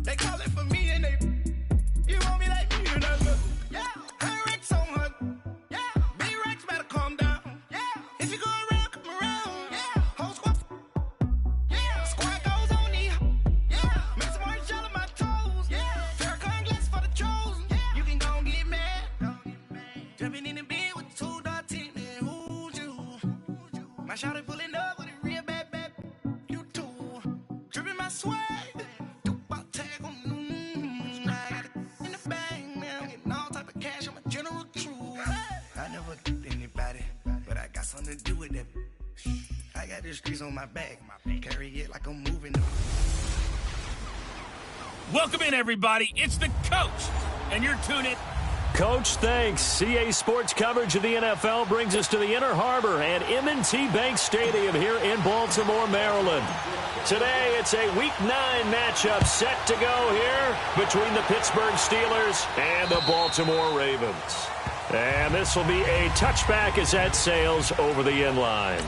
They call it for me and they. You want me like me and I love. Yeah, her Rex on her. Yeah, big Rex better calm down. Yeah, if you go around, come around. Yeah, whole squad. Yeah, squad goes on me. Yeah, make some orange gel on my toes. Yeah, Farrakhan glass for the trolls. Yeah, you can go and get mad. Jumping in the bed with 2 dark teeth, man. Who's you? My shawty pulling up with a real bad. You too. Dripping my swag. Dupac tag on. I got it in the bag, man. I'm getting all type of cash. I'm a general true. I never did anybody, but I got something to do with that. I got the streets on my back. Carry it like I'm moving. Welcome in, everybody. It's the coach, and you're tuning. Coach, thanks. CA Sports coverage of the NFL brings us to the Inner Harbor and M&T Bank Stadium here in Baltimore, Maryland. Today, it's a Week 9 matchup set to go here between the Pittsburgh Steelers and the Baltimore Ravens. And this will be a touchback as that sails over the end line.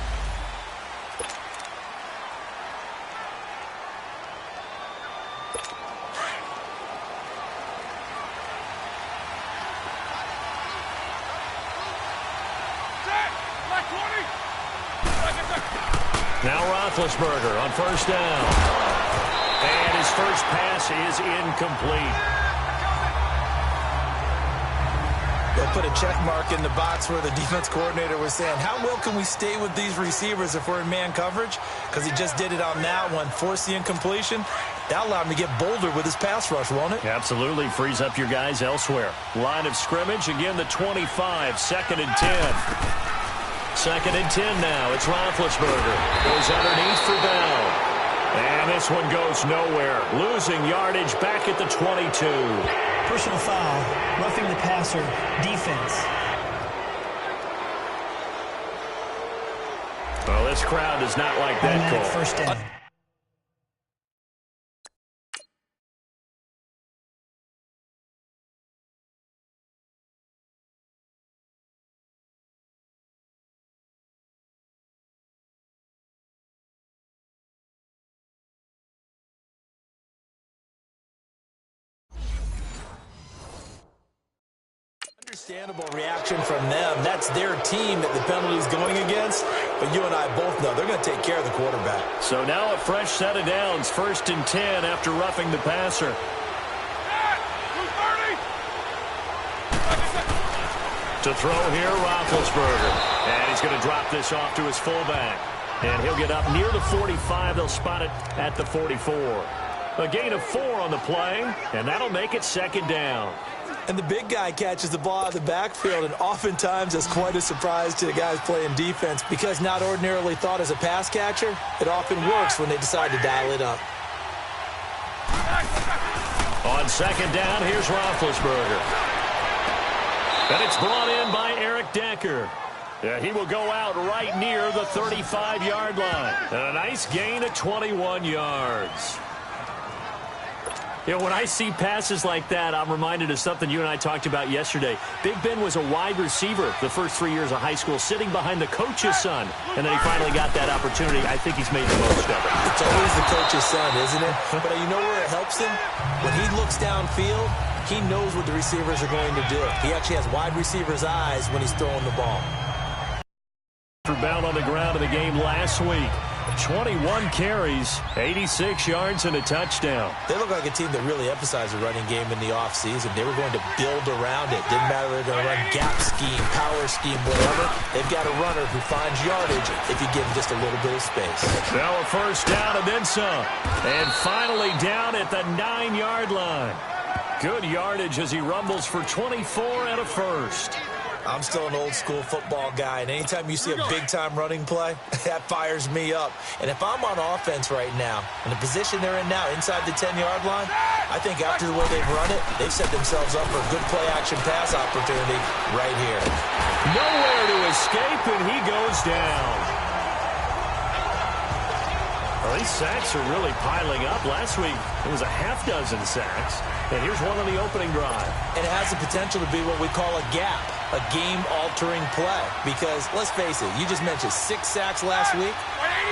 Now Roethlisberger on first down. And his first pass is incomplete. They'll put a check mark in the box where the defense coordinator was saying, how well can we stay with these receivers if we're in man coverage? Because he just did it on that one, forced the incompletion. That allowed him to get bolder with his pass rush, won't it? Absolutely. Frees up your guys elsewhere. Line of scrimmage, again the 25, 2nd and 10. 2nd and 10 now. It's Roethlisberger. Goes underneath for Bell. And this one goes nowhere. Losing yardage back at the 22. Personal foul. Roughing the passer. Defense. Well, this crowd does not like that call. First down. Understandable reaction from them. That's their team that the penalty's going against. But you and I both know they're going to take care of the quarterback. So now a fresh set of downs. 1st and 10 after roughing the passer. To throw here, Roethlisberger. And he's going to drop this off to his fullback. And he'll get up near the 45. They'll spot it at the 44. A gain of 4 on the play, and that'll make it 2nd down. And the big guy catches the ball out of the backfield, and oftentimes that's quite a surprise to the guys playing defense because not ordinarily thought as a pass catcher, it often works when they decide to dial it up. On 2nd down, here's Roethlisberger. And it's brought in by Eric Decker. He will go out right near the 35-yard line. And a nice gain of 21 yards. You know, when I see passes like that, I'm reminded of something you and I talked about yesterday. Big Ben was a wide receiver the first 3 years of high school, sitting behind the coach's son. And then he finally got that opportunity. I think he's made the most of it. It's always the coach's son, isn't it? But you know where it helps him? When he looks downfield, he knows what the receivers are going to do. He actually has wide receivers' eyes when he's throwing the ball. Bound on the ground in the game last week. 21 carries, 86 yards, and a touchdown. They look like a team that really emphasized the running game in the offseason. They were going to build around it. Didn't matter if they're going to run gap scheme, power scheme, whatever. They've got a runner who finds yardage if you give him just a little bit of space. Now a first down and then some. And finally down at the 9-yard line. Good yardage as he rumbles for 24 and a first. I'm still an old-school football guy, and anytime you see a big-time running play, that fires me up. And if I'm on offense right now, in the position they're in now, inside the 10-yard line, I think after the way they've run it, they've set themselves up for a good play-action pass opportunity right here. Nowhere to escape, and he goes down. Well, these sacks are really piling up. Last week, it was a half-dozen sacks. And here's one on the opening drive. And it has the potential to be what we call a gap, a game-altering play. Because, let's face it, you just mentioned 6 sacks last week.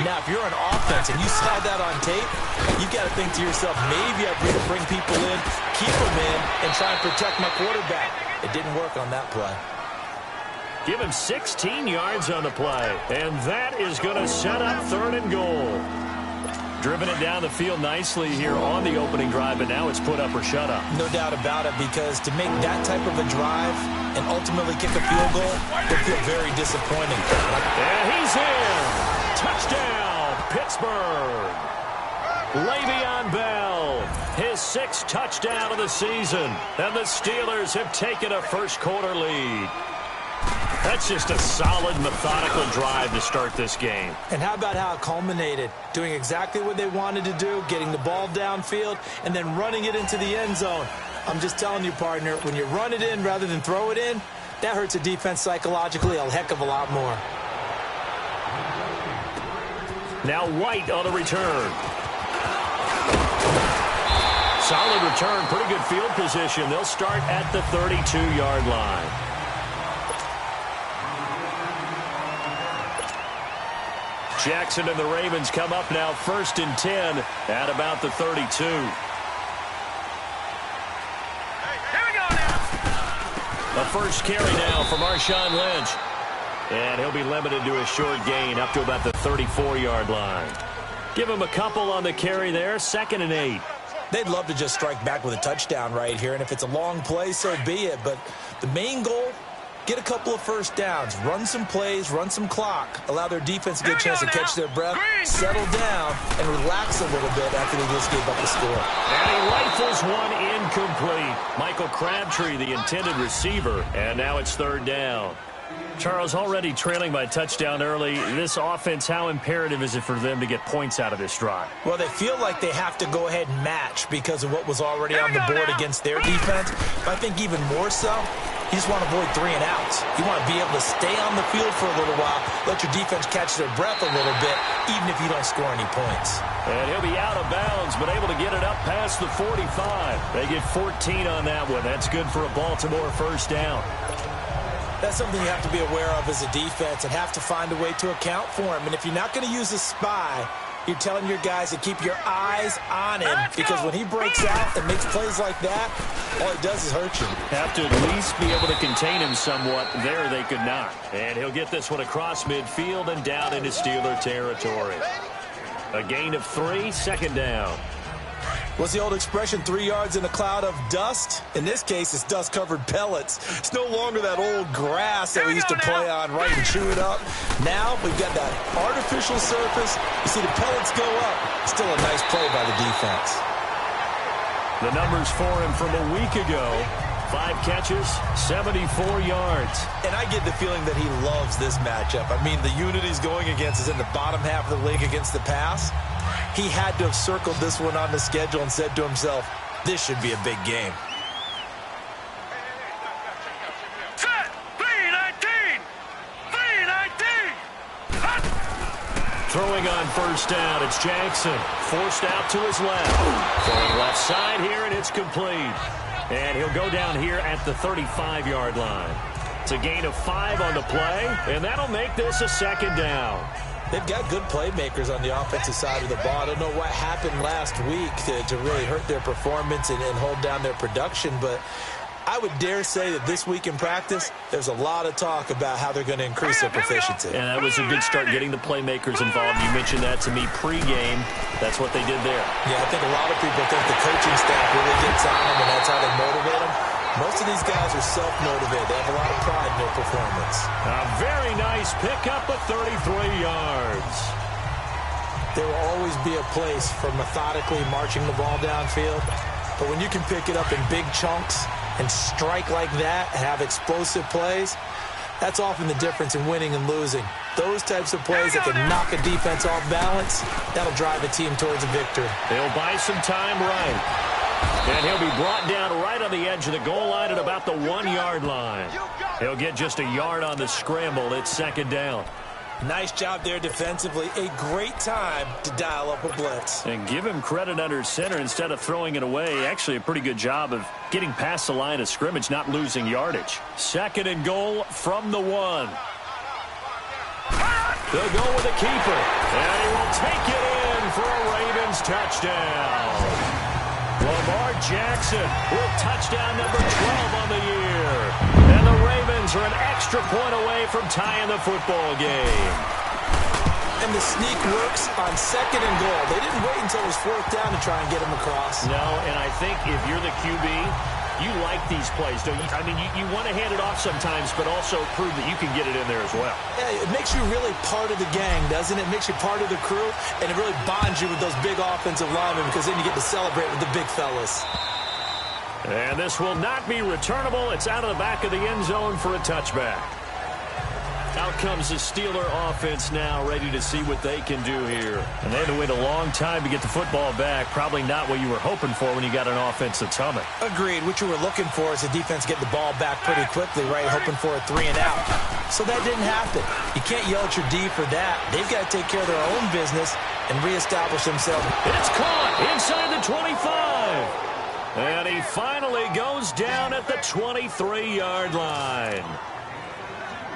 Now, if you're on offense and you saw that on tape, you've got to think to yourself, maybe I better bring people in, keep them in, and try and protect my quarterback. It didn't work on that play. Give him 16 yards on the play, and that is going to set up 3rd and goal. Driven it down the field nicely here on the opening drive, but now it's put up or shut up. No doubt about it, because to make that type of a drive and ultimately kick a field goal would feel very disappointing. And he's in. Touchdown, Pittsburgh. Le'Veon Bell, his 6th touchdown of the season, and the Steelers have taken a first-quarter lead. That's just a solid, methodical drive to start this game. And how about how it culminated? Doing exactly what they wanted to do, getting the ball downfield, and then running it into the end zone. I'm just telling you, partner, when you run it in rather than throw it in, that hurts a defense psychologically a heck of a lot more. Now White on the return. Solid return, pretty good field position. They'll start at the 32-yard line. Jackson and the Ravens come up now 1st and 10 at about the 32. Here we go now. A first carry now for Marshawn Lynch. And he'll be limited to a short gain up to about the 34-yard line. Give him a couple on the carry there, 2nd and 8. They'd love to just strike back with a touchdown right here, and if it's a long play, so be it. But the main goal, get a couple of first downs, run some plays, run some clock, allow their defense to get a chance to catch their breath, settle down, and relax a little bit after they just gave up the score. And he rifles one incomplete. Michael Crabtree, the intended receiver, and now it's 3rd down. Charles, already trailing by touchdown early. This offense, how imperative is it for them to get points out of this drive? Well, they feel like they have to go ahead and match because of what was already on the board against their defense. But I think even more so, you just want to avoid 3 and outs. You want to be able to stay on the field for a little while, let your defense catch their breath a little bit, even if you don't score any points. And he'll be out of bounds, but able to get it up past the 45. They get 14 on that one. That's good for a Baltimore first down. That's something you have to be aware of as a defense and have to find a way to account for him. And if you're not going to use a spy, you're telling your guys to keep your eyes on him, because when he breaks out and makes plays like that, all it does is hurt you. Have to at least be able to contain him somewhat. There they could not. And he'll get this one across midfield and down into Steeler territory. A gain of 3, 2nd down. What's the old expression, 3 yards in a cloud of dust? In this case, it's dust-covered pellets. It's no longer that old grass that we used to play on, right, and chew it up. Now we've got that artificial surface. You see the pellets go up. Still a nice play by the defense. The numbers for him from a week ago. 5 catches, 74 yards. And I get the feeling that he loves this matchup. I mean, the unit he's going against is in the bottom half of the league against the pass. He had to have circled this one on the schedule and said to himself, this should be a big game. Set! 3-19! 3-19! Throwing on first down, it's Jackson. Forced out to his left. Throwing left side here, and it's complete. And he'll go down here at the 35-yard line. It's a gain of 5 on the play, and that'll make this a 2nd down. They've got good playmakers on the offensive side of the ball. I don't know what happened last week to really hurt their performance and hold down their production, but I would dare say that this week in practice, there's a lot of talk about how they're going to increase their proficiency. And that was a good start getting the playmakers involved. You mentioned that to me pregame. That's what they did there. Yeah, I think a lot of people think the coaching staff really gets on them, and that's how they motivate them. Most of these guys are self-motivated. They have a lot of pride in their performance. A very nice pickup of 33 yards. There will always be a place for methodically marching the ball downfield. But when you can pick it up in big chunks and strike like that and have explosive plays, that's often the difference in winning and losing. Those types of plays that can knock a defense off balance, that'll drive a team towards a victory. They'll buy some time right. And he'll be brought down right on the edge of the goal line at about the 1-yard line. He'll get just a yard on the scramble. It's 2nd down. Nice job there defensively. A great time to dial up a blitz. And give him credit under center instead of throwing it away. Actually, a pretty good job of getting past the line of scrimmage, not losing yardage. 2nd and goal from the 1. They'll go with the keeper, and he will take it in for a Ravens touchdown. Lamar Jackson with touchdown number 12 on the year. And the Ravens are an extra point away from tying the football game. And the sneak works on 2nd and goal. They didn't wait until it was 4th down to try and get him across. No, and I think if you're the QB, you like these plays, don't you? I mean, you want to hand it off sometimes, but also prove that you can get it in there as well. Yeah, it makes you really part of the gang, doesn't it? It makes you part of the crew, and it really bonds you with those big offensive linemen because then you get to celebrate with the big fellas. And this will not be returnable. It's out of the back of the end zone for a touchback. Out comes the Steeler offense now, ready to see what they can do here. And they had to wait a long time to get the football back. Probably not what you were hoping for when you got an offense that's humming. Agreed. What you were looking for is the defense get the ball back pretty quickly, right? Hoping for a 3 and out. So that didn't happen. You can't yell at your D for that. They've got to take care of their own business and reestablish themselves. It's caught inside the 25. And he finally goes down at the 23-yard line.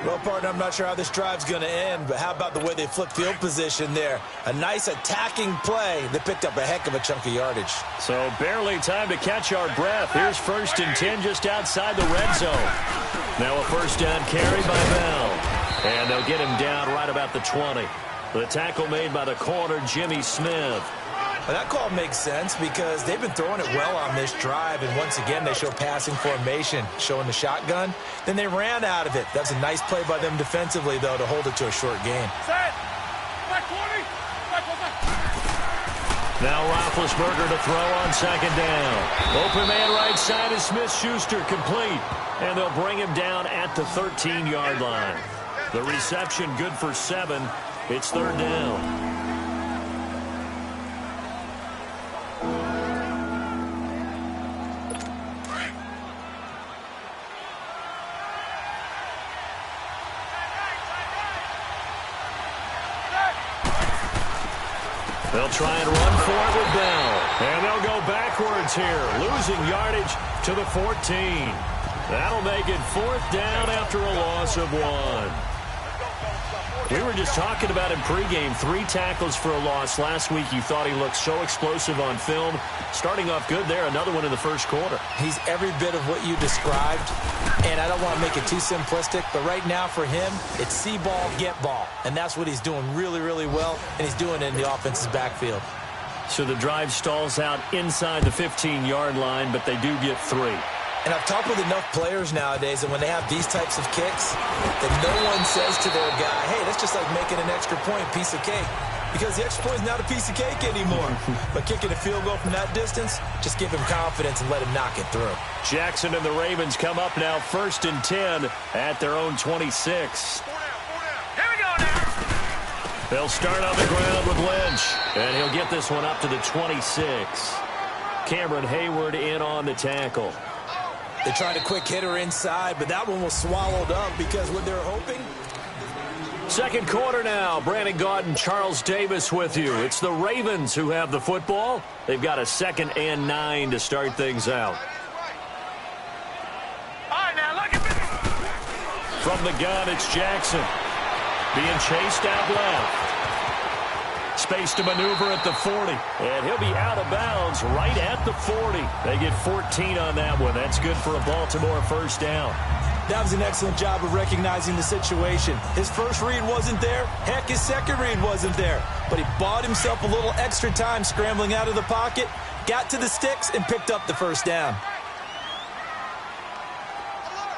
Well, partner, I'm not sure how this drive's going to end, but how about the way they flipped field position there? A nice attacking play that picked up a heck of a chunk of yardage. So barely time to catch our breath. Here's 1st and 10 just outside the red zone. Now a 1st down carry by Bell. And they'll get him down right about the 20. The tackle made by the corner, Jimmy Smith. Well, that call makes sense because they've been throwing it well on this drive, and once again they show passing formation, showing the shotgun. Then they ran out of it. That's a nice play by them defensively, though, to hold it to a short gain. Now Roethlisberger to throw on 2nd down. Open man right side is Smith-Schuster, complete. And they'll bring him down at the 13-yard line. The reception good for 7. It's 3rd down. They'll try and run for it with Bell. And they'll go backwards here, losing yardage to the 14. That'll make it 4th down after a loss of 1. We were just talking about him pregame. 3 tackles for a loss. Last week you thought he looked so explosive on film. Starting off good there. Another one in the 1st quarter. He's every bit of what you described. And I don't want to make it too simplistic, but right now for him, it's see ball, get ball. And that's what he's doing really, really well, and he's doing it in the offense's backfield. So the drive stalls out inside the 15-yard line, but they do get 3. And I've talked with enough players nowadays that when they have these types of kicks, that no one says to their guy, hey, that's just like making an extra point, piece of cake. Because the extra point is not a piece of cake anymore. But kicking a field goal from that distance, just give him confidence and let him knock it through. Jackson and the Ravens come up now 1st and 10 at their own 26. Here we go now. They'll start on the ground with Lynch. And he'll get this one up to the 26. Cameron Hayward in on the tackle. They tried a quick hitter inside, but that one was swallowed up because what they were hoping. 2nd quarter now. Brandon Gaudin, Charles Davis with you. It's the Ravens who have the football. They've got a 2nd and 9 to start things out. All right, now look at me. From the gun, it's Jackson. Being chased out left. Space to maneuver at the 40. And he'll be out of bounds right at the 40. They get 14 on that one. That's good for a Baltimore 1st down. That was an excellent job of recognizing the situation. His first read wasn't there. Heck, his second read wasn't there. But he bought himself a little extra time scrambling out of the pocket, got to the sticks, and picked up the 1st down.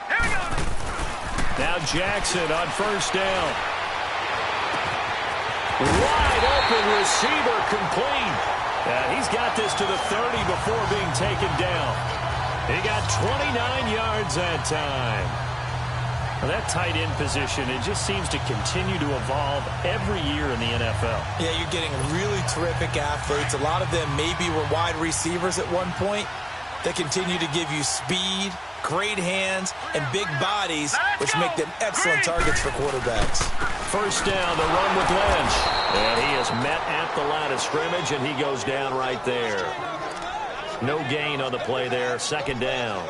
Here we go. Now Jackson on 1st down. Wide open receiver, complete. He's got this to the 30 before being taken down. He got 29 yards that time. Well, that tight end position, it just seems to continue to evolve every year in the NFL. Yeah, you're getting really terrific athletes. A lot of them maybe were wide receivers at one point. They continue to give you speed, great hands, and big bodies, which make them excellent targets for quarterbacks. 1st down, the run with Lynch. And he is met at the line of scrimmage, and he goes down right there. No gain on the play there, 2nd down.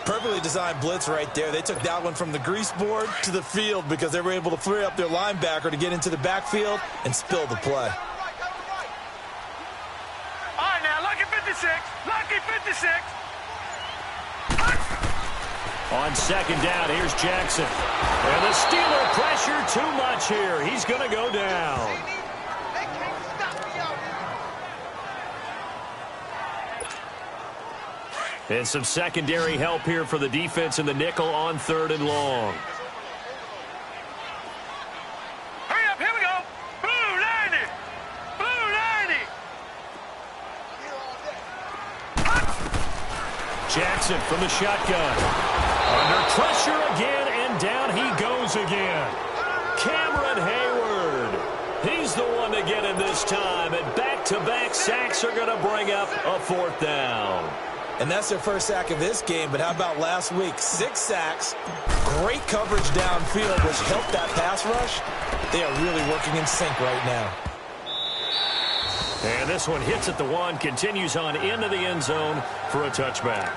Perfectly designed blitz right there. They took that one from the grease board to the field because they were able to free up their linebacker to get into the backfield and spill the play. All right, now, lucky 56. Lucky 56. On second down, here's Jackson. And the Steeler pressure too much here. He's going to go down. And some secondary help here for the defense in the nickel on 3rd and long. Hurry up, here we go. Blue 90. Blue 90. Jackson from the shotgun. Under pressure again, and down he goes again. Cameron Hayward. He's the one to get him this time, and back-to-back sacks are going to bring up a 4th down. And that's their first sack of this game, but how about last week? 6 sacks, great coverage downfield, which helped that pass rush. They are really working in sync right now. And this one hits at the 1, continues on into the end zone for a touchback.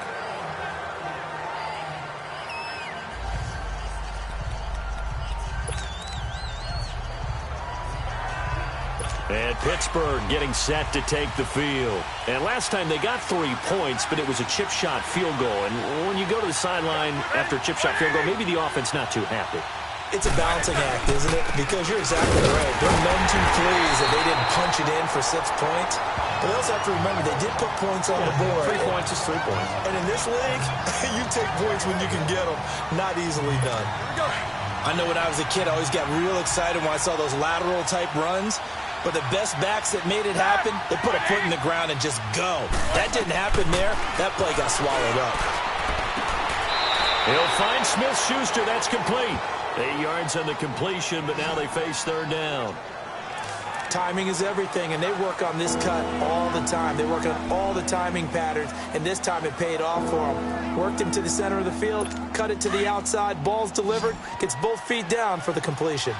And Pittsburgh getting set to take the field. And last time they got 3 points, but it was a chip shot field goal. And when you go to the sideline after a chip shot field goal, maybe the offense not too happy. It's a balancing act, isn't it? Because you're exactly right. They're 1-2-3s, and they didn't punch it in for 6 points. But they also have to remember they did put points on the board. 3 points is 3 points. And in this league, you take points when you can get them. Not easily done. I know when I was a kid, I always got real excited when I saw those lateral-type runs. But the best backs that made it happen, they put a foot in the ground and just go. That didn't happen there. That play got swallowed up. He'll find Smith-Schuster. That's complete. 8 yards on the completion, but now they face 3rd down. Timing is everything, and they work on this cut all the time. They work on all the timing patterns, and this time it paid off for them. Worked him to the center of the field, cut it to the outside, ball's delivered, gets both feet down for the completion.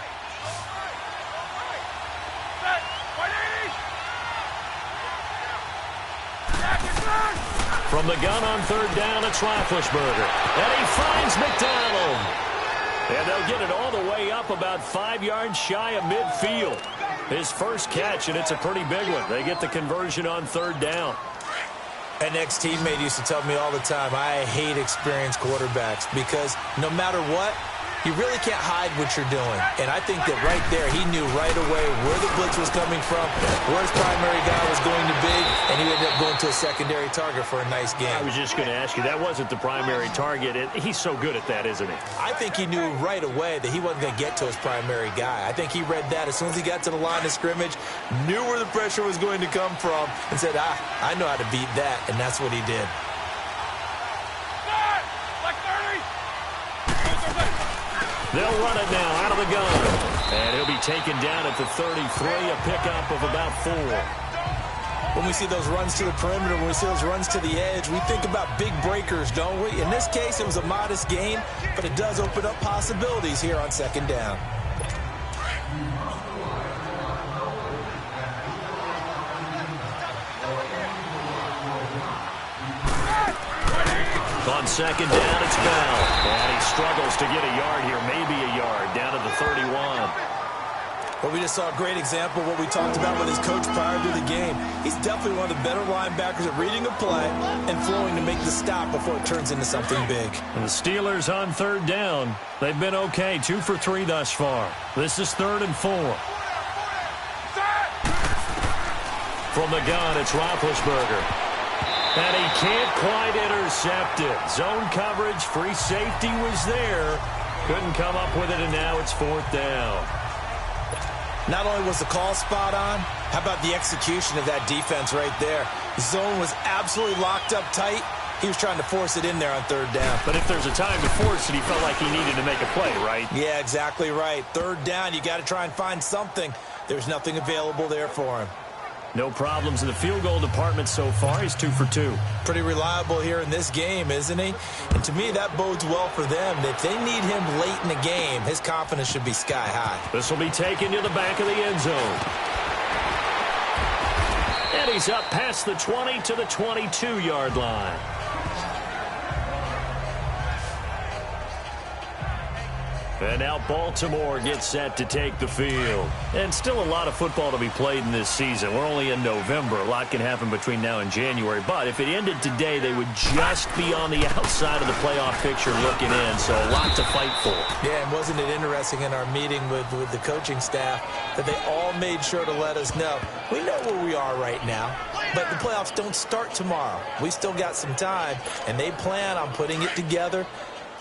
From the gun on 3rd down, it's Roethlisberger. And he finds McDonald. And they'll get it all the way up about 5 yards shy of midfield. His first catch, and it's a pretty big one. They get the conversion on 3rd down. An ex-teammate used to tell me all the time, I hate experienced quarterbacks because no matter what, you really can't hide what you're doing. And I think that right there, he knew right away where the blitz was coming from, where his primary guy was going to be, and he ended up going to a secondary target for a nice game. I was just going to ask you, that wasn't the primary target. He's so good at that, isn't he? I think he knew right away that he wasn't going to get to his primary guy. I think he read that as soon as he got to the line of scrimmage, knew where the pressure was going to come from, and said, I know how to beat that, and that's what he did. They'll run it now out of the gun. And he'll be taken down at the 33, a pickup of about 4. When we see those runs to the perimeter, when we see those runs to the edge, we think about big breakers, don't we? In this case, it was a modest gain, but it does open up possibilities here on 2nd down. On 2nd down, it's Bell. And he struggles to get a yard here, maybe a yard, down to the 31. Well, we just saw a great example of what we talked about with his coach prior to the game. He's definitely one of the better linebackers at reading a play and flowing to make the stop before it turns into something big. And the Steelers on 3rd down. They've been okay, 2 for 3 thus far. This is 3rd and 4. From the gun, it's Roethlisberger. And he can't quite intercept it. Zone coverage, free safety was there. Couldn't come up with it, and now it's 4th down. Not only was the call spot on, how about the execution of that defense right there? The zone was absolutely locked up tight. He was trying to force it in there on 3rd down. But if there's a time to force it, he felt like he needed to make a play, right? Yeah, exactly right. 3rd down, you got to try and find something. There's nothing available there for him. No problems in the field goal department so far. He's 2 for 2. Pretty reliable here in this game, isn't he? And to me, that bodes well for them. If they need him late in the game, his confidence should be sky high. This will be taken to the back of the end zone. And he's up past the 20 to the 22-yard line. And now Baltimore gets set to take the field. And still a lot of football to be played in this season. We're only in November. A lot can happen between now and January. But if it ended today, they would just be on the outside of the playoff picture looking in. So a lot to fight for. Yeah, and wasn't it interesting in our meeting with the coaching staff that they all made sure to let us know, we know where we are right now, but the playoffs don't start tomorrow. We still got some time, and they plan on putting it together,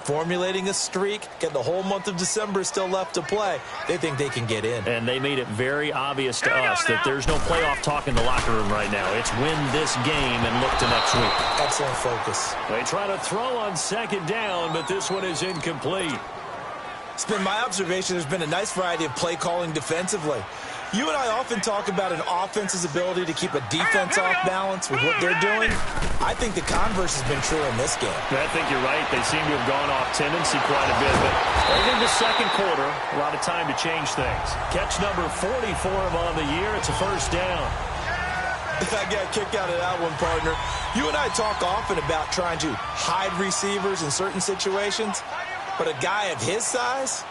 formulating a streak, get the whole month of December still left to play. They think they can get in. And they made it very obvious to us that there's no playoff talk in the locker room right now. It's win this game and look to next week. Excellent focus. They try to throw on second down, but this one is incomplete. It's been my observation there's been a nice variety of play calling defensively. You and I often talk about an offense's ability to keep a defense off balance with what they're doing. I think the converse has been true in this game. I think you're right. They seem to have gone off tendency quite a bit. But over in the second quarter, a lot of time to change things. Catch number 44 on the year. It's a first down. I got a kick out of that one, partner. You and I talk often about trying to hide receivers in certain situations. But a guy of his size,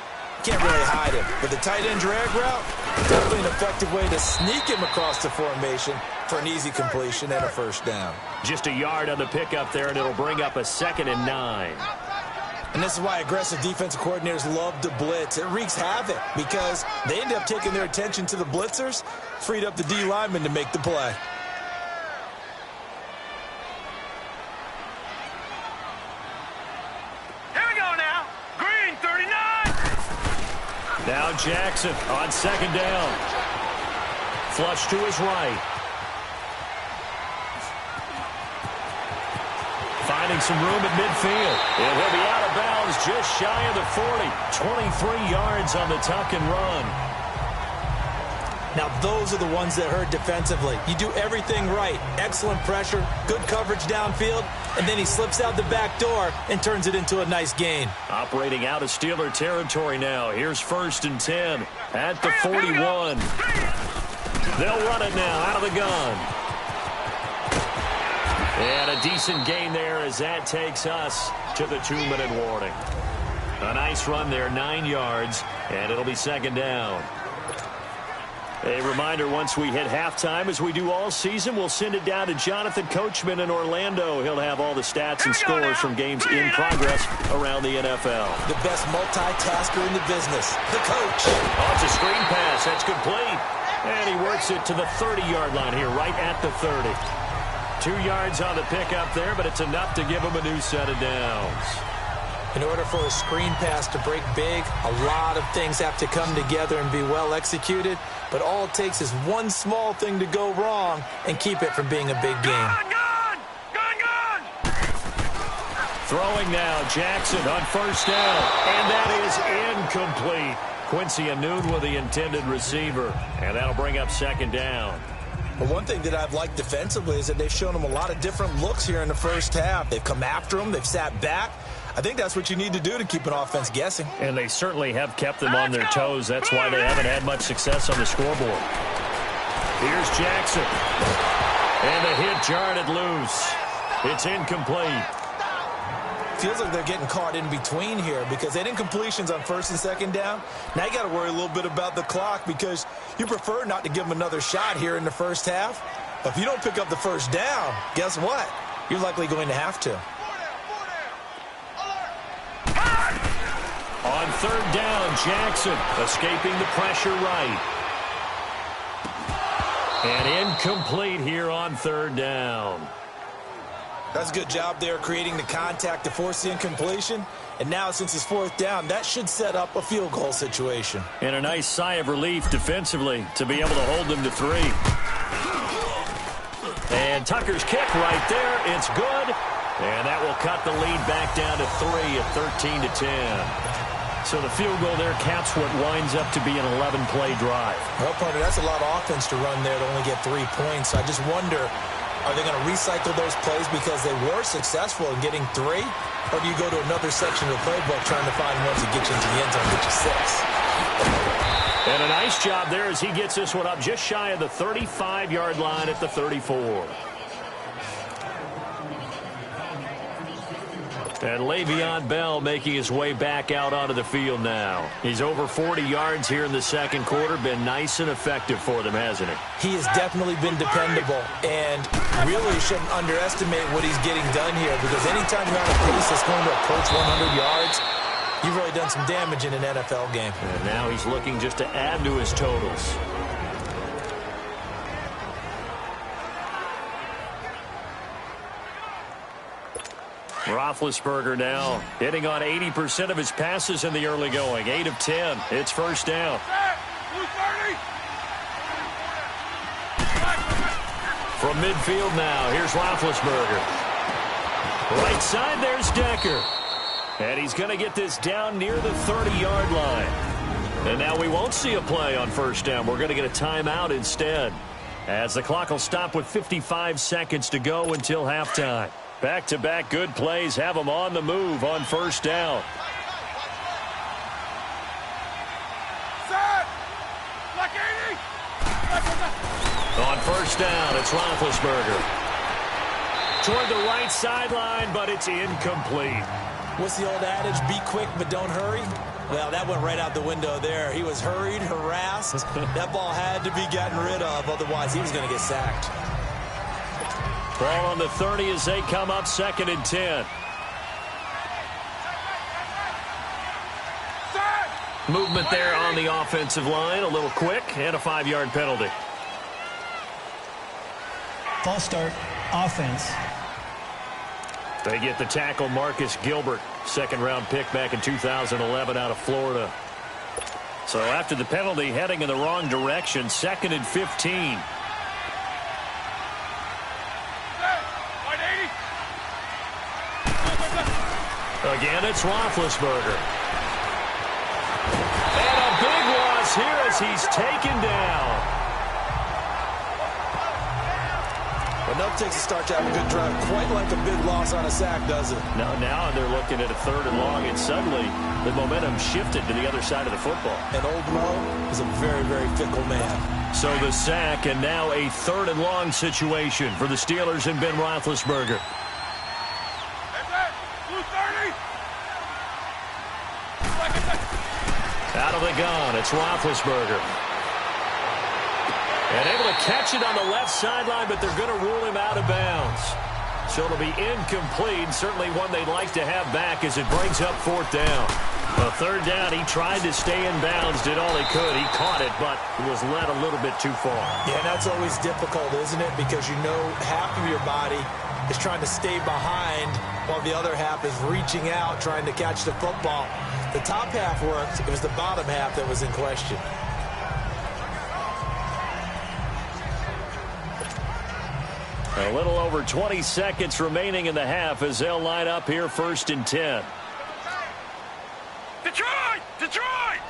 can't really hide him. But the tight end drag route, definitely an effective way to sneak him across the formation for an easy completion and a first down. Just a yard on the pickup there, and it'll bring up a 2nd and 9. And this is why aggressive defensive coordinators love to blitz. It wreaks havoc because they end up taking their attention to the blitzers, freed up the D lineman to make the play. Now Jackson on second down. Flush to his right. Finding some room at midfield. And he'll be out of bounds just shy of the 40. 23 yards on the tuck and run. Now, those are the ones that hurt defensively. You do everything right. Excellent pressure, good coverage downfield, and then he slips out the back door and turns it into a nice gain. Operating out of Steeler territory now. Here's 1st and 10 at the 41. They'll run it now out of the gun. And a decent gain there as that takes us to the 2-minute warning. A nice run there, 9 yards, and it'll be 2nd down. A reminder, once we hit halftime, as we do all season, we'll send it down to Jonathan Coachman in Orlando. He'll have all the stats and scores from games in progress around the NFL. The best multitasker in the business, the coach. Oh, it's a screen pass. That's complete. And he works it to the 30-yard line here, right at the 30. 2 yards on the pickup there, but it's enough to give him a new set of downs. In order for a screen pass to break big, a lot of things have to come together and be well executed. But all it takes is one small thing to go wrong and keep it from being a big game. Throwing now, Jackson on 1st down. And that is incomplete. Quincy Anoon with the intended receiver. And that'll bring up 2nd down. But one thing that I've liked defensively is that they've shown him a lot of different looks here in the first half. They've come after him. They've sat back. I think that's what you need to do to keep an offense guessing. And they certainly have kept them on their toes. That's why they haven't had much success on the scoreboard. Here's Jackson. And the hit jarred it loose. It's incomplete. Feels like they're getting caught in between here because they had incompletions on 1st and 2nd down. Now you got to worry a little bit about the clock because you prefer not to give them another shot here in the first half. But if you don't pick up the first down, guess what? You're likely going to have to. On 3rd down, Jackson escaping the pressure right. And incomplete here on 3rd down. That's a good job there creating the contact to force the incompletion. And now since it's 4th down, that should set up a field goal situation. And a nice sigh of relief defensively to be able to hold them to 3. And Tucker's kick right there. It's good. And that will cut the lead back down to 3 at 13-10. So the field goal there caps what winds up to be an 11-play drive. Well, partner, that's a lot of offense to run there to only get 3 points. I just wonder, are they going to recycle those plays because they were successful in getting 3? Or do you go to another section of the playbook trying to find ones that get you into the end zone and get you 6? And a nice job there as he gets this one up just shy of the 35-yard line at the 34. And Le'Veon Bell making his way back out onto the field now. He's over 40 yards here in the second quarter. Been nice and effective for them, hasn't he? He has definitely been dependable, and really shouldn't underestimate what he's getting done here, because anytime you're on a pace that's going to approach 100 yards, you've really done some damage in an NFL game. And now he's looking just to add to his totals. Roethlisberger now hitting on 80% of his passes in the early going. 8 of 10. It's first down. From midfield now, here's Roethlisberger. Right side, there's Decker. And he's going to get this down near the 30-yard line. And now we won't see a play on first down. We're going to get a timeout instead, as the clock will stop with 55 seconds to go until halftime. Back-to-back good plays have them on the move on first down. On first down, it's Roethlisberger. Toward the right sideline, but it's incomplete. What's the old adage? Be quick, but don't hurry? Well, that went right out the window there. He was hurried, harassed. That ball had to be gotten rid of, otherwise he was going to get sacked. Ball on the 30 as they come up, 2nd and 10. Movement there on the offensive line, a little quick, and a 5-yard penalty. False start, offense. They get the tackle, Marcus Gilbert, second-round pick back in 2011 out of Florida. So after the penalty, heading in the wrong direction, 2nd and 15. Again, it's Roethlisberger. And a big loss here as he's taken down. Enough takes a start to have a good drive. Quite like a big loss on a sack, does it? Now they're looking at a 3rd and long, and suddenly the momentum shifted to the other side of the football. And old Mo is a very, very fickle man. So the sack, and now a 3rd and long situation for the Steelers and Ben Roethlisberger. Out of the gun, it's Roethlisberger. And able to catch it on the left sideline, but they're going to rule him out of bounds. So it'll be incomplete, certainly one they'd like to have back as it brings up 4th down. A 3rd down, he tried to stay in bounds, did all he could. He caught it, but was led a little bit too far. Yeah, and that's always difficult, isn't it? Because you know half of your body is trying to stay behind while the other half is reaching out, trying to catch the football. The top half worked. It was the bottom half that was in question. A little over 20 seconds remaining in the half as they'll line up here 1st and 10. Detroit! Detroit!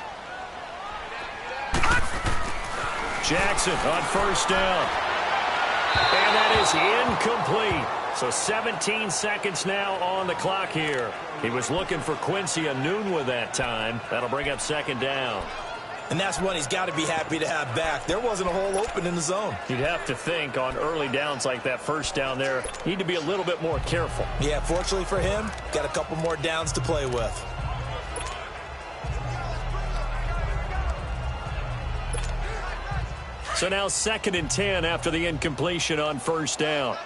Jackson on first down. And that is incomplete. So 17 seconds now on the clock here. He was looking for Quincy Enunwa that time. That'll bring up 2nd down. And that's one he's got to be happy to have back. There wasn't a hole open in the zone. You'd have to think on early downs like that first down there, need to be a little bit more careful. Yeah, fortunately for him, got a couple more downs to play with. So now 2nd and 10 after the incompletion on first down.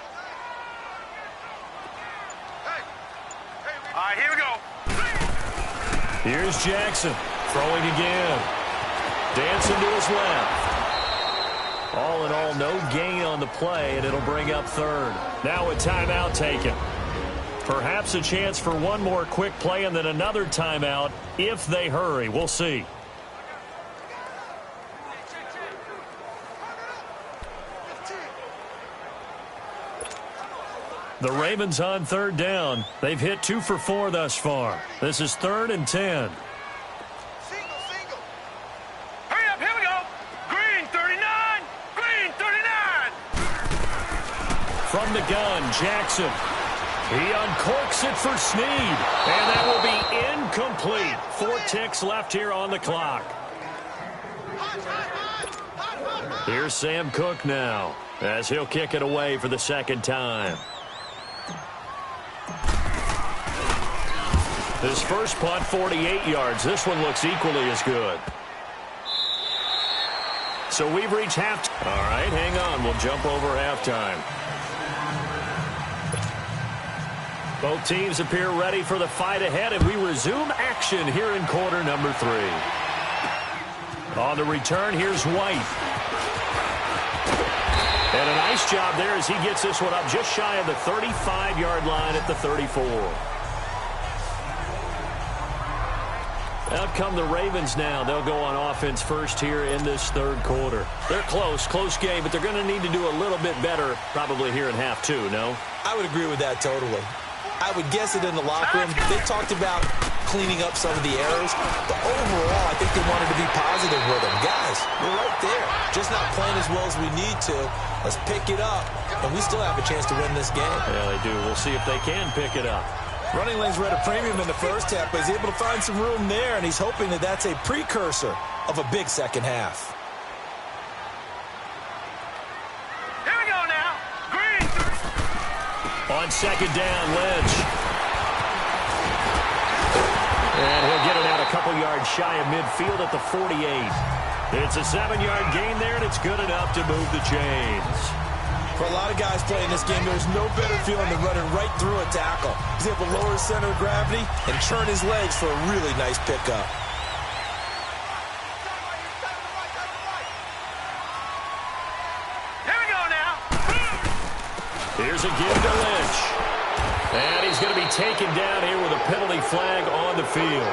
All right, here we go. Here's Jackson throwing again. Dancing to his left. All in all, no gain on the play, and it'll bring up 3rd. Now a timeout taken. Perhaps a chance for one more quick play and then another timeout if they hurry. We'll see. The Ravens on 3rd down. They've hit 2 for 4 thus far. This is 3rd and 10. Hurry up, here we go. Green 39. Green 39. From the gun, Jackson. He uncorks it for Snead. And that will be incomplete. 4 ticks left here on the clock. Here's Sam Cook now, as he'll kick it away for the 2nd time. This first punt, 48 yards. This one looks equally as good. So we've reached halftime. All right, hang on. We'll jump over halftime. Both teams appear ready for the fight ahead, and we resume action here in quarter number 3. On the return, here's White. And a nice job there as he gets this one up just shy of the 35-yard line at the 34. Out come the Ravens now. They'll go on offense first here in this third quarter. They're close game, but they're going to need to do a little bit better probably here in half 2, no? I would agree with that totally. I would guess it in the locker room. They talked about cleaning up some of the errors, but overall, I think they wanted to be positive with them. Guys, we're right there. Just not playing as well as we need to. Let's pick it up, and we still have a chance to win this game. Yeah, they do. We'll see if they can pick it up. Running lanes were at a premium in the first half, but he's able to find some room there, and he's hoping that that's a precursor of a big second half. Here we go now. Green. On second down, Lynch. And he'll get it out a couple yards shy of midfield at the 48. It's a 7-yard gain there, and it's good enough to move the chains. For a lot of guys playing this game, there's no better feeling than running right through a tackle. He's able to lower his center of gravity and churn his legs for a really nice pickup. Here we go now. Here's a give to Lynch. And he's going to be taken down here with a penalty flag on the field.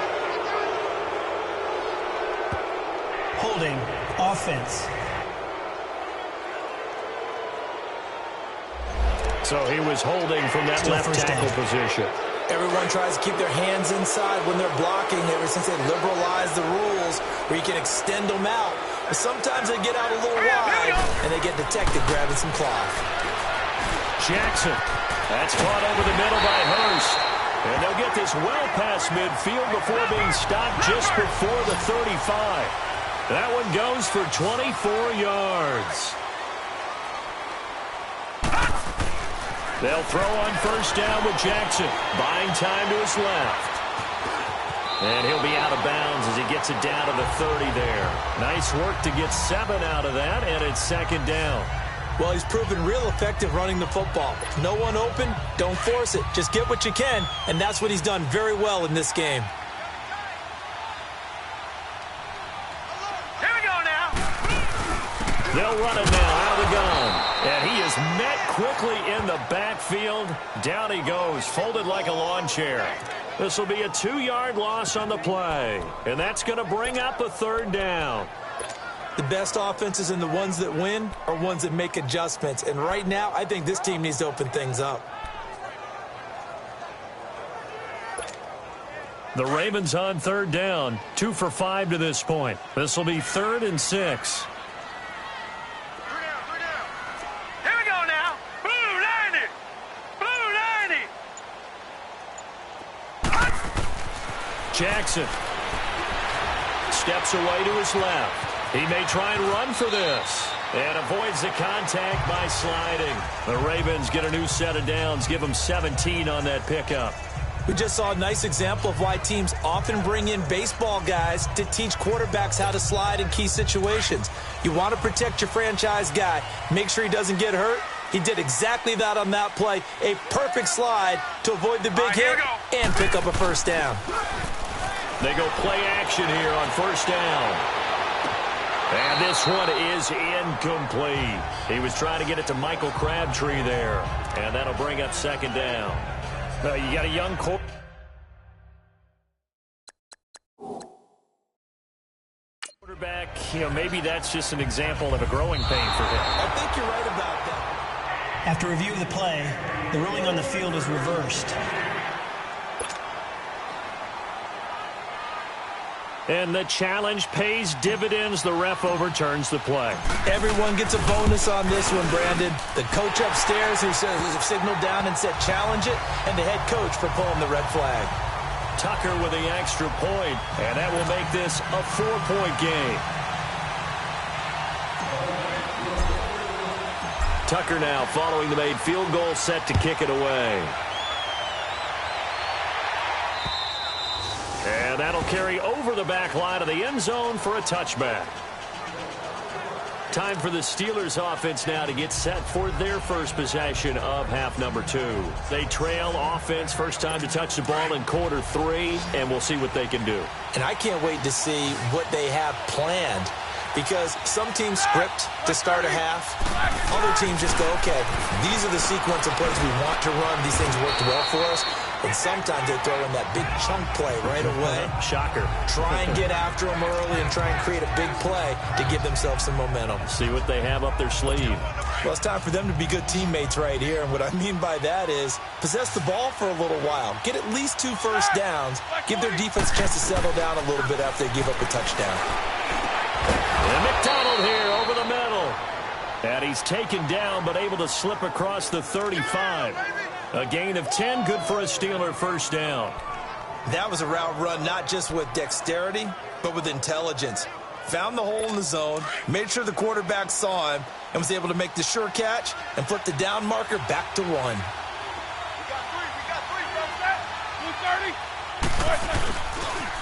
Holding, offense. So he was holding from that left tackle position. Everyone tries to keep their hands inside when they're blocking ever since they liberalized the rules where you can extend them out. But sometimes they get out a little wide and they get detected grabbing some cloth. Jackson. That's caught over the middle by Hurst. And they'll get this well past midfield before being stopped just before the 35. That one goes for 24 yards. They'll throw on first down with Jackson, buying time to his left. And he'll be out of bounds as he gets it down to the 30 there. Nice work to get 7 out of that, and it's second down. Well, he's proven real effective running the football. No one open, don't force it. Just get what you can, and that's what he's done very well in this game. Here we go now. They'll run it now out of the gun. And he is met quickly in the backfield. Down he goes, folded like a lawn chair. This will be a 2-yard loss on the play. And that's going to bring up a third down. The best offenses and the ones that win are ones that make adjustments. And right now, I think this team needs to open things up. The Ravens on third down. 2 for 5 to this point. This will be 3rd and 6. Jackson steps away to his left. He may try and run for this and avoids the contact by sliding. The Ravens get a new set of downs, give them 17 on that pickup. We just saw a nice example of why teams often bring in baseball guys to teach quarterbacks how to slide in key situations. You want to protect your franchise guy. Make sure he doesn't get hurt. He did exactly that on that play. A perfect slide to avoid the big hit and pick up a first down. They go play action here on first down. And this one is incomplete. He was trying to get it to Michael Crabtree there. And that'll bring up second down. You got a young quarterback. You know, maybe that's just an example of a growing pain for him. I think you're right about that. After review of the play, the ruling on the field is reversed. And the challenge pays dividends. The ref overturns the play. Everyone gets a bonus on this one, Brandon. The coach upstairs who signaled down and said challenge it, and the head coach for pulling the red flag. Tucker with the extra point, and that will make this a 4-point game. Tucker now following the made field goal, set to kick it away. carry over the back line of the end zone for a touchback. Time for the Steelers offense now to get set for their first possession of half number 2. They trail offense, first time to touch the ball in quarter 3, and we'll see what they can do. And I can't wait to see what they have planned, because some teams script to start a half. Other teams just go, okay, these are the sequence of plays we want to run. These things worked well for us. And sometimes they throw in that big chunk play right away. Shocker. Try and get after them early and try and create a big play to give themselves some momentum. See what they have up their sleeve. Well, it's time for them to be good teammates right here. And what I mean by that is possess the ball for a little while. Get at least 2 first downs. Give their defense a chance to settle down a little bit after they give up a touchdown. And McDonald here over the middle. And he's taken down but able to slip across the 35. A gain of 10, good for a Steeler first down. That was a route run not just with dexterity, but with intelligence. Found the hole in the zone, made sure the quarterback saw him, and was able to make the sure catch and flip the down marker back to 1. We got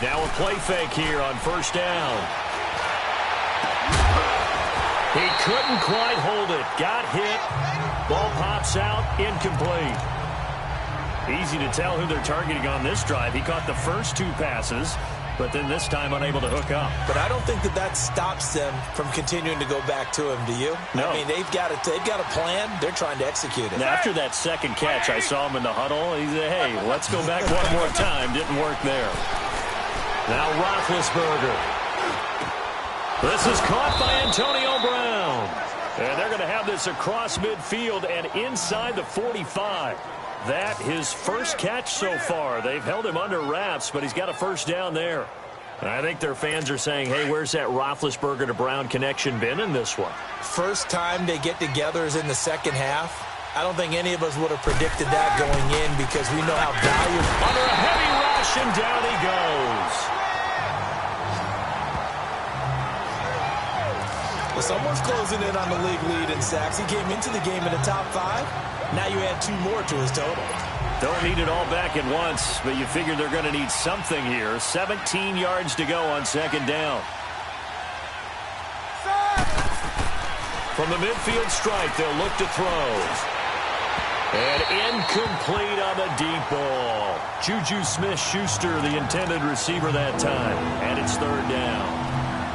3. Now a play fake here on first down. He couldn't quite hold it. Got hit. Ball pops out, incomplete. Easy to tell who they're targeting on this drive. He caught the first 2 passes, but then this time unable to hook up. But I don't think that stops them from continuing to go back to him, do you? No. I mean, they've got a plan. They're trying to execute it. Now, after that second catch, I saw him in the huddle. He said, hey, let's go back one more time. Didn't work there. Now Roethlisberger. This is caught by Antonio Brown. And they're going to have this across midfield and inside the 45. That his first catch so far. They've held him under wraps, but he's got a first down there. And I think their fans are saying, hey, where's that Roethlisberger to Brown connection been in this one? First time they get together is in the second half. I don't think any of us would have predicted that going in, because we know how valuable. Under a heavy rush, and down he goes. Well, someone's closing in on the league lead in sacks. He came into the game in the top 5. Now you add 2 more to his total. Don't need it all back at once, but you figure they're going to need something here. 17 yards to go on second down. From the midfield stripe, they'll look to throw. And incomplete on the deep ball. Juju Smith-Schuster, the intended receiver that time. And it's third down.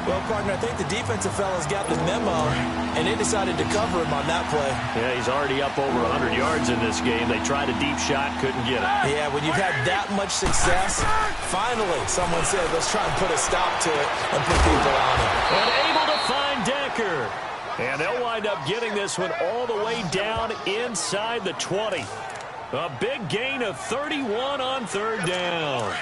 Well, partner, I think the defensive fellas got the memo, and they decided to cover him on that play. Yeah, he's already up over 100 yards in this game. They tried a deep shot, couldn't get it. Yeah, when you've had that much success, finally someone said, let's try and put a stop to it and put people on it. And able to find Decker. And they'll wind up getting this one all the way down inside the 20. A big gain of 31 on third down.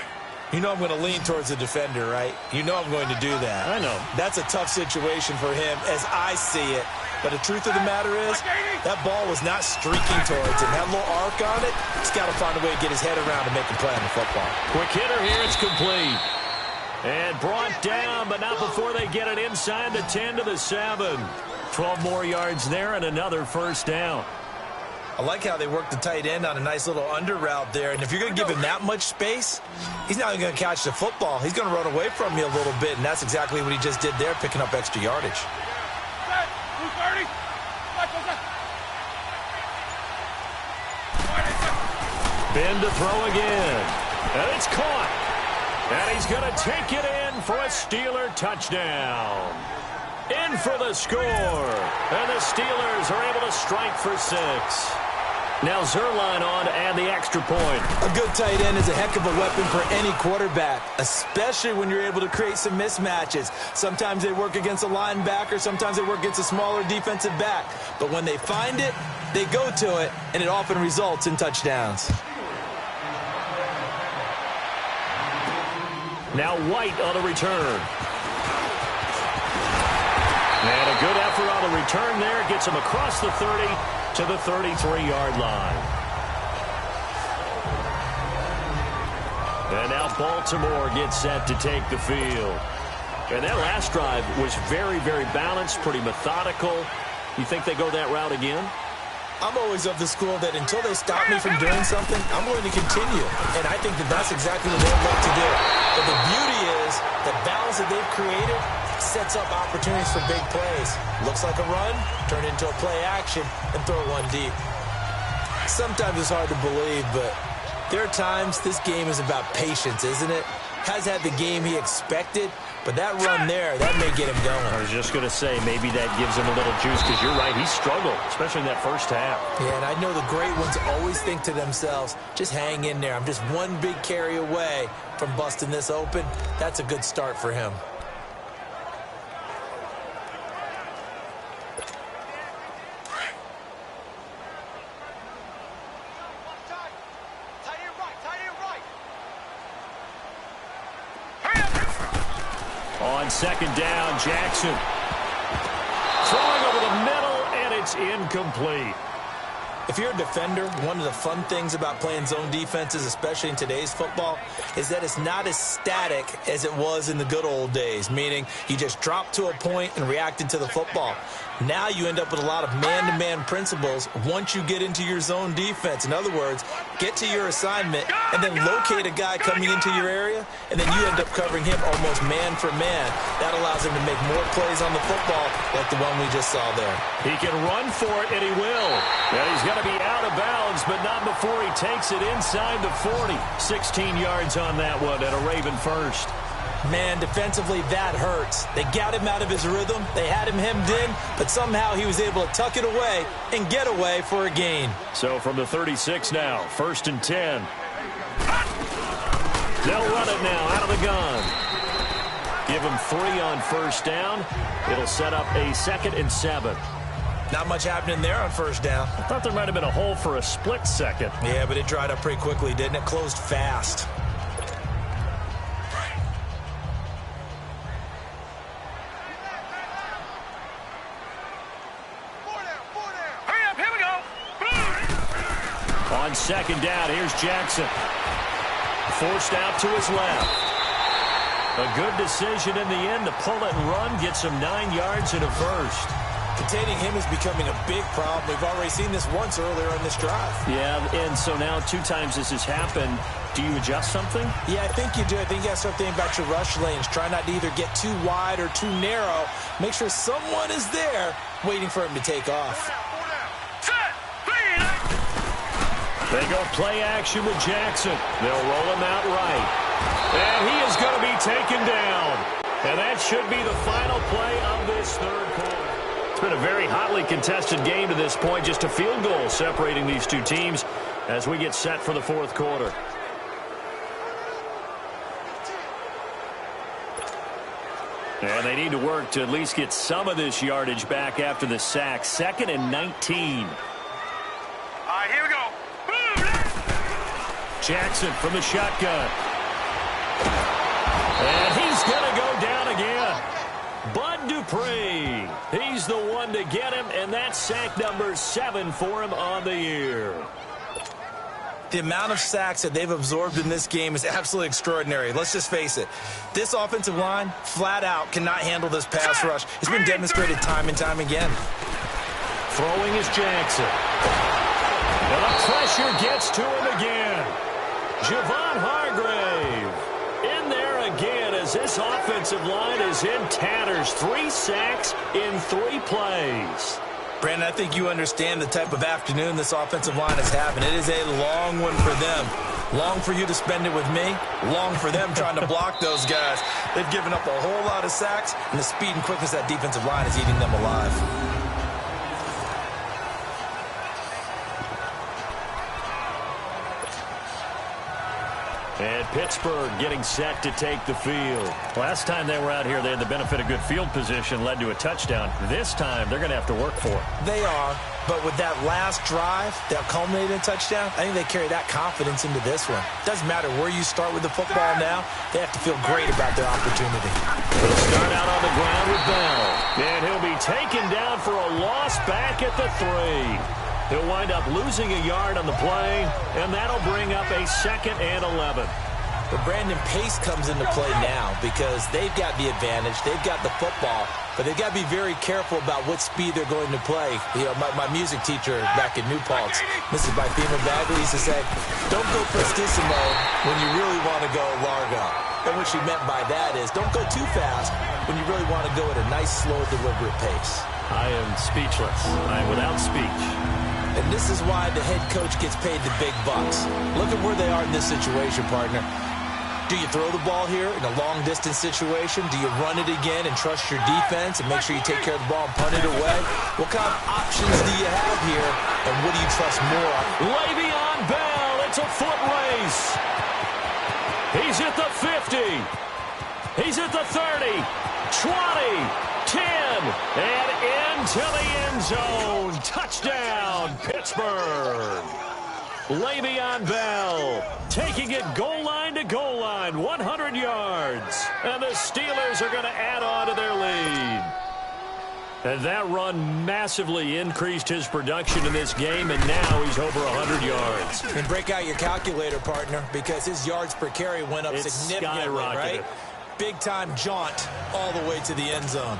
You know I'm going to lean towards the defender, right? You know I'm going to do that. I know. That's a tough situation for him as I see it. But the truth of the matter is, that ball was not streaking towards him. Had a little arc on it. He's got to find a way to get his head around and make a play on the football. Quick hitter here. It's complete. And brought down, but not before they get it inside the 10 to the 7. 12 more yards there and another first down. I like how they work the tight end on a nice little under route there. And if you're going to give him that much space, he's not even going to catch the football. He's going to run away from you a little bit, and that's exactly what he just did there, picking up extra yardage. Ben to throw again. And it's caught. And he's going to take it in for a Steeler touchdown. In for the score. And the Steelers are able to strike for 6. Now Zuerlein on to add the extra point. A good tight end is a heck of a weapon for any quarterback, especially when you're able to create some mismatches. Sometimes they work against a linebacker, sometimes they work against a smaller defensive back. But when they find it, they go to it, and it often results in touchdowns. Now White on the return. And a good effort on the return there. Gets him across the 30 to the 33-yard line. And now Baltimore gets set to take the field. And that last drive was very, very balanced, pretty methodical. You think they go that route again? I'm always of the school that until they stop me from doing something, I'm going to continue. And I think that that's exactly what they'd look to do. But the beauty is the balance that they've created sets up opportunities for big plays. Looks like a run, turn into a play action, and throw one deep. Sometimes it's hard to believe, but there are times this game is about patience, isn't it? Has had the game he expected, but that run there, that may get him going. I was just going to say, maybe that gives him a little juice, because you're right, he struggled, especially in that first half. Yeah, and I know the great ones always think to themselves, just hang in there. I'm just one big carry away from busting this open. That's a good start for him. On second down, Jackson throwing over the middle, and it's incomplete. If you're a defender, one of the fun things about playing zone defenses, especially in today's football, is that it's not as static as it was in the good old days, meaning you just drop to a point and reacted to the football. Now you end up with a lot of man-to-man principles once you get into your zone defense. In other words, get to your assignment and then locate a guy coming into your area, and then you end up covering him almost man for man. That allows him to make more plays on the football like the one we just saw there. He can run for it, and he will. And he's going to be out of bounds, but not before he takes it inside the 40. 16 yards on that one and a Raven first. Man, defensively, that hurts. They got him out of his rhythm. They had him hemmed in, but somehow he was able to tuck it away and get away for a gain. So from the 36 now, 1st and 10. They'll run it now out of the gun. Give him 3 on first down. It'll set up a 2nd and 7. Not much happening there on first down. I thought there might have been a hole for a split second. Yeah, but it dried up pretty quickly, didn't it? Closed fast. On second down, here's Jackson. Forced out to his left. A good decision in the end to pull it and run, gets him 9 yards and a first. Containing him is becoming a big problem. We've already seen this once earlier in this drive. Yeah, and so now 2 times this has happened. Do you adjust something? Yeah, I think you do. I think you got to start thinking about your rush lanes. Try not to either get too wide or too narrow. Make sure someone is there waiting for him to take off. They go play action with Jackson. They'll roll him out right. And he is going to be taken down. And that should be the final play of this third quarter. It's been a very hotly contested game to this point. Just a field goal separating these two teams as we get set for the fourth quarter. And they need to work to at least get some of this yardage back after the sack. 2nd and 19. All right, here we go. Jackson from the shotgun. And he's going to go down again. Bud Dupree. He's the one to get him, and that's sack number 7 for him on the year. The amount of sacks that they've absorbed in this game is absolutely extraordinary. Let's just face it. This offensive line, flat out, cannot handle this pass rush. It's been demonstrated time and time again. Throwing is Jackson. And the pressure gets to him again. Javon Hargrave in there again as this offensive line is in tatters. 3 sacks in 3 plays. Brandon, I think you understand the type of afternoon this offensive line is having. It is a long one for them. Long for you to spend it with me. Long for them trying to block those guys. They've given up a whole lot of sacks, and the speed and quickness of that defensive line is eating them alive. And Pittsburgh getting set to take the field. Last time they were out here, they had the benefit of good field position, led to a touchdown. This time, they're going to have to work for it. They are, but with that last drive that culminated in a touchdown, I think they carry that confidence into this one. Doesn't matter where you start with the football now, they have to feel great about their opportunity. They'll start out on the ground with Bell. And he'll be taken down for a loss back at the 3. He'll wind up losing a yard on the play, and that'll bring up a 2nd and 11. But Brandon, pace comes into play now because they've got the advantage. They've got the football. but they've got to be very careful about what speed they're going to play. You know, my music teacher back in New Paltz, Mrs. Bythema Bagley, used to say, don't go prestissimo when you really want to go largo. And what she meant by that is don't go too fast when you really want to go at a nice, slow, deliberate pace. I am speechless. I am without speech. And this is why the head coach gets paid the big bucks. Look at where they are in this situation, partner. Do you throw the ball here in a long-distance situation? Do you run it again and trust your defense and make sure you take care of the ball and punt it away? What kind of options do you have here, and what do you trust more? Le'Veon Bell, it's a foot race. He's at the 50. He's at the 30, 20, 10, and into the end zone. Touchdown, Pittsburgh. Le'Veon Bell taking it goal line to goal line, 100 yards. And the Steelers are going to add on to their lead. And that run massively increased his production in this game, and now he's over 100 yards. And break out your calculator, partner, because his yards per carry went up significantly, right? Big-time jaunt all the way to the end zone.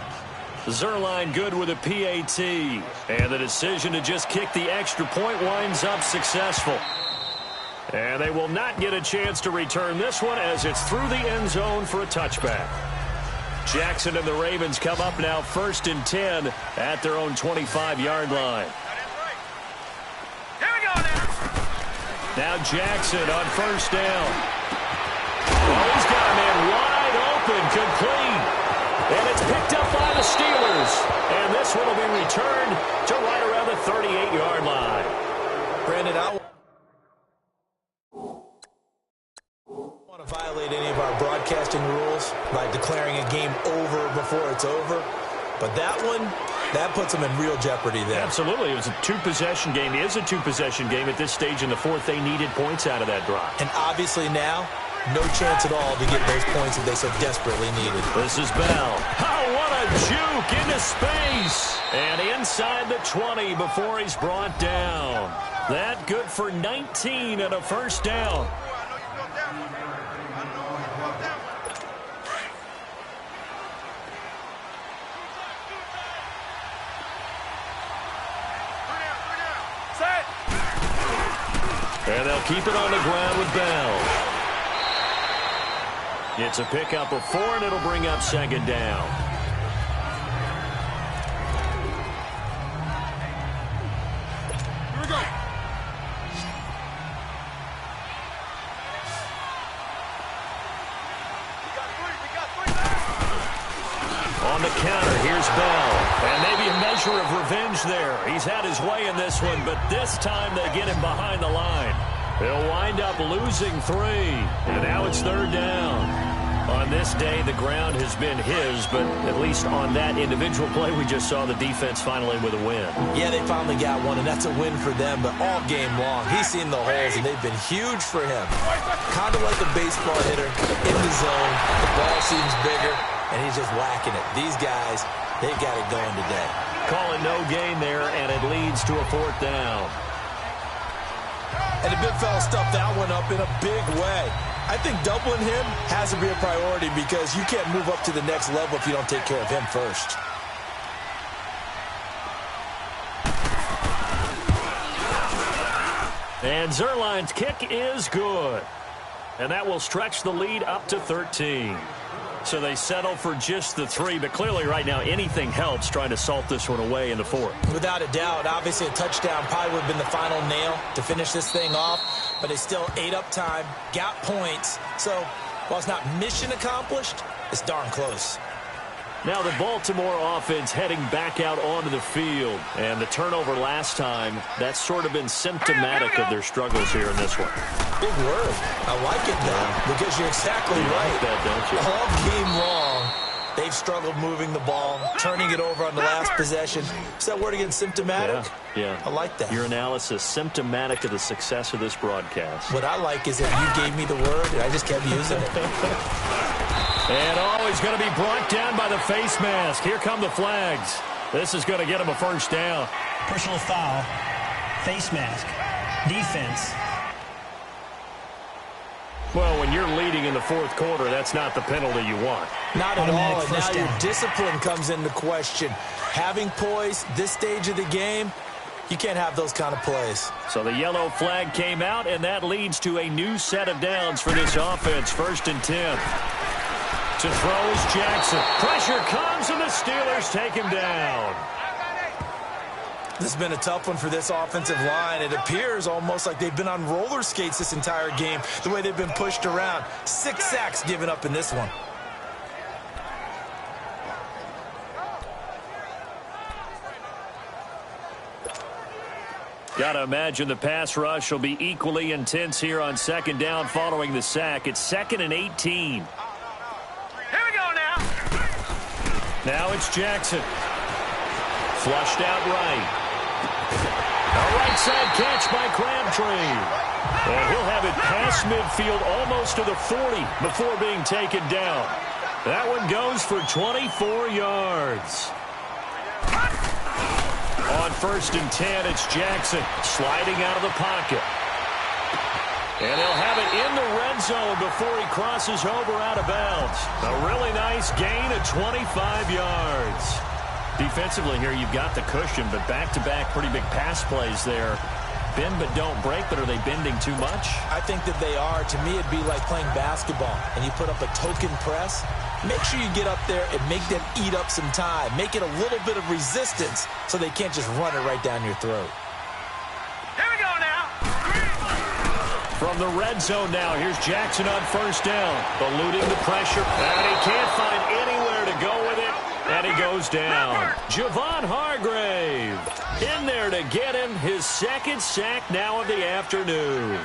Zuerlein good with a PAT. And the decision to just kick the extra point winds up successful. And they will not get a chance to return this one as it's through the end zone for a touchback. Jackson and the Ravens come up now 1st and 10 at their own 25-yard line. Here we go now. Now Jackson on 1st down. Oh, he's got a man wide open, complete. And it's picked up by the Steelers. And this one will be returned to right around the 38-yard line. Brandon, I don't want to violate any of our broadcasting rules by declaring a game over before it's over. But that one, that puts them in real jeopardy there. Absolutely. It was a two-possession game. It is a two-possession game at this stage in the fourth. They needed points out of that drive. And obviously now, no chance at all to get those points that they so desperately needed. This is Bell. Oh, what a juke into space. And inside the 20 before he's brought down. That good for 19 and a 1st down. And they'll keep it on the ground with Bell. It's a pickup of 4, and it'll bring up 2nd down. Here we go. On the counter, here's Bell. And maybe a measure of revenge there. He's had his way in this one, but this time they get him behind the line. He'll wind up losing 3. And now it's 3rd down. On this day, the ground has been his, but at least on that individual play, we just saw the defense finally with a win. Yeah, they finally got one, and that's a win for them, but all game long, he's seen the holes, and they've been huge for him. Kind of like a baseball hitter in the zone. The ball seems bigger, and he's just whacking it. These guys, they've got it going today. Calling no gain there, and it leads to a 4th down. And the big fella stuffed that one up in a big way. I think doubling him has to be a priority because you can't move up to the next level if you don't take care of him first. And Zuerlein's kick is good. And that will stretch the lead up to 13. So they settle for just the 3, but clearly right now anything helps trying to salt this one away in the 4th. Without a doubt, obviously a touchdown probably would have been the final nail to finish this thing off, but it's still ate up time, got points. So while it's not mission accomplished, it's darn close. Now the Baltimore offense heading back out onto the field. And the turnover last time, that's sort of been symptomatic of their struggles here in this one. Big word. I like it, though, because you're exactly right. Like that, don't you? All game long, they've struggled moving the ball, turning it over on the last possession. Is that word again, symptomatic? Yeah. I like that. Your analysis, symptomatic of the success of this broadcast. What I like is that you gave me the word, and I just kept using it. And he's going to be brought down by the face mask. Here come the flags. This is going to get him a 1st down. Personal foul, face mask, defense. Well, when when you're leading in the fourth quarter, that's not the penalty you want. Not at all, and now first your down. discipline comes into question. Having poise this stage of the game, you can't have those kind of plays. So the yellow flag came out, and that leads to a new set of downs for this offense. 1st and 10. To throw is Jackson. Pressure comes, and the Steelers take him down. This has been a tough one for this offensive line. It appears almost like they've been on roller skates this entire game, the way they've been pushed around. 6 sacks given up in this one. Got to imagine the pass rush will be equally intense here on 2nd down following the sack. It's 2nd and 18. Here we go now. Now it's Jackson. Flushed out right. A right side catch by Crabtree. And he'll have it past midfield almost to the 40 before being taken down. That one goes for 24 yards. On 1st and 10, it's Jackson sliding out of the pocket. And he'll have it in the red zone before he crosses over out of bounds. A really nice gain of 25 yards. Defensively here, you've got the cushion, but back-to-back pretty big pass plays there. Bend but don't break, but are they bending too much? I think that they are. To me, it'd be like playing basketball, and you put up a token press. Make sure you get up there and make them eat up some time. Make it a little bit of resistance so they can't just run it right down your throat. Here we go now. From the red zone now, here's Jackson on 1st down, eluding the pressure, and he can't find anywhere to go with it, and he goes down. Javon Hargrave in there to get him, his 2nd sack now of the afternoon.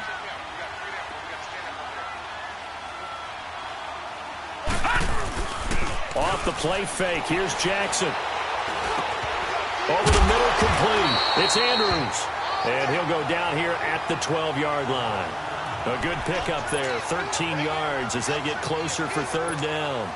Off the play fake, here's Jackson. Over the middle, complete. It's Andrews. And he'll go down here at the 12-yard line. A good pickup there, 13 yards as they get closer for 3rd down.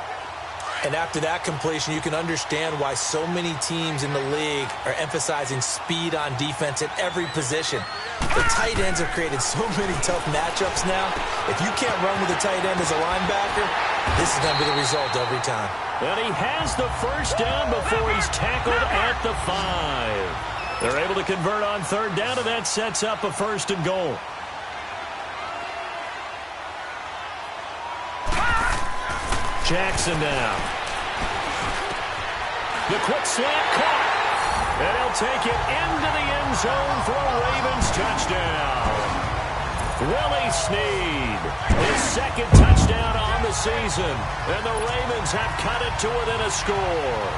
And after that completion, you can understand why so many teams in the league are emphasizing speed on defense at every position. The tight ends have created so many tough matchups now. If you can't run with a tight end as a linebacker, this is going to be the result every time. And he has the 1st down before he's tackled at the 5. They're able to convert on 3rd down, and that sets up a 1st and goal. Jackson now. The quick slant caught. And he'll take it into the end zone for a Ravens touchdown. Willie Snead, his 2nd touchdown on the season. And the Ravens have cut it to within a score.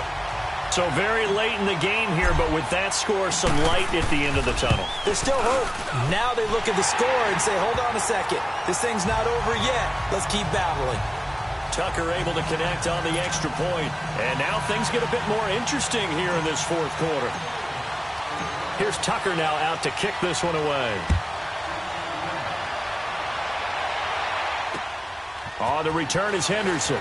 So very late in the game here, but with that score, some light at the end of the tunnel. There's still hope. Now they look at the score and say, hold on a second. This thing's not over yet. Let's keep battling. Tucker able to connect on the extra point. And now things get a bit more interesting here in this 4th quarter. Here's Tucker now out to kick this one away. On the return is Henderson.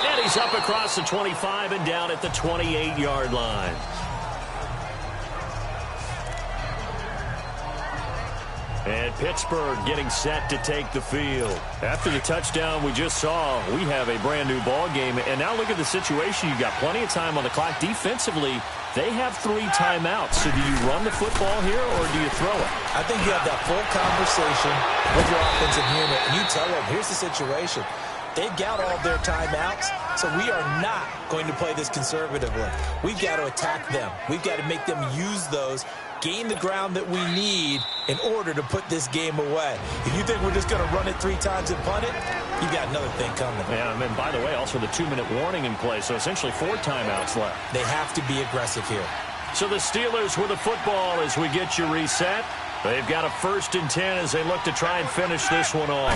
And he's up across the 25 and down at the 28-yard line. And Pittsburgh getting set to take the field. After the touchdown we just saw, we have a brand-new ball game. And now look at the situation. You've got plenty of time on the clock. Defensively, they have 3 timeouts. So do you run the football here or do you throw it? I think you have that full conversation with your offensive unit, and you tell them, here's the situation. They've got all their timeouts, so we are not going to play this conservatively. We've got to attack them. We've got to make them use those, gain the ground that we need in order to put this game away. If you think we're just going to run it 3 times and punt it, you've got another thing coming. Yeah, and by the way, also the 2-minute warning in play, so essentially 4 timeouts left. They have to be aggressive here. So the Steelers with the football as we get you reset. They've got a 1st and 10 as they look to try and finish this one off.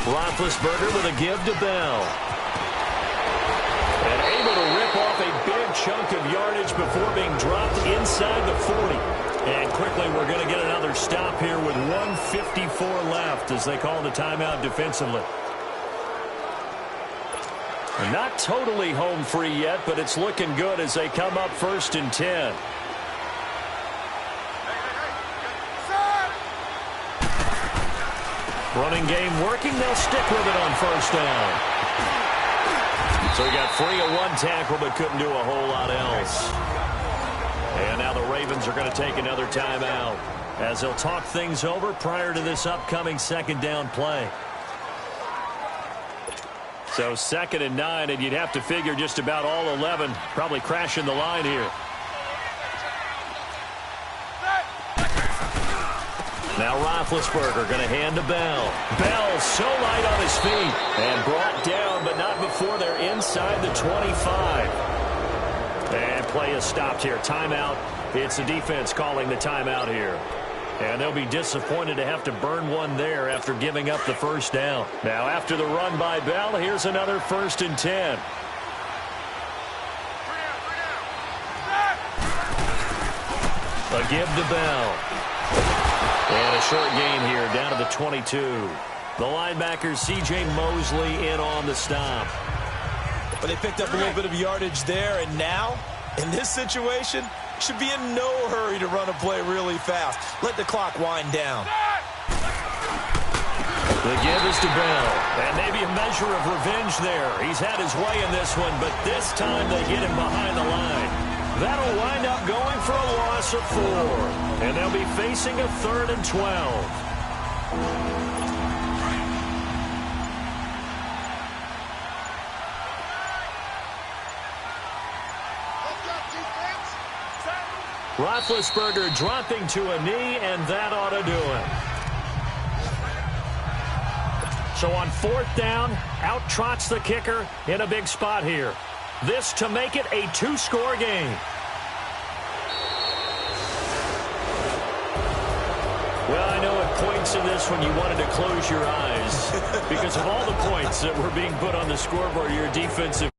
Roethlisberger with a give to Bell. And able to rip off a big chunk of yardage before being dropped inside the 40. And quickly we're going to get another stop here with 1:54 left as they call the timeout defensively. Not totally home free yet, but it's looking good as they come up 1st and 10. Running game working. They'll stick with it on first down. So he got free of one tackle but couldn't do a whole lot else. And now the Ravens are going to take another timeout as they'll talk things over prior to this upcoming second down play. So 2nd and 9, and you'd have to figure just about all 11 probably crashing the line here. Now Roethlisberger going to hand to Bell. Bell so light on his feet and brought down, but not before they're inside the 25. And play is stopped here. Timeout. It's the defense calling the timeout here. And they'll be disappointed to have to burn one there after giving up the first down. Now after the run by Bell, here's another 1st and 10. A give to Bell. And a short gain here down to the 22. The linebacker C.J. Mosley in on the stop. But they picked up a little bit of yardage there, and now, in this situation, should be in no hurry to run a play really fast. Let the clock wind down. The give is to Bell. And maybe a measure of revenge there. He's had his way in this one, but this time they get him behind the line. That'll wind up going for a loss of 4. And they'll be facing a 3rd and 12. Roethlisberger dropping to a knee, and that ought to do it. So on 4th down, out trots the kicker in a big spot here. This to make it a 2-score game. Well, I know at points in this one you wanted to close your eyes because of all the points that were being put on the scoreboard, your defensive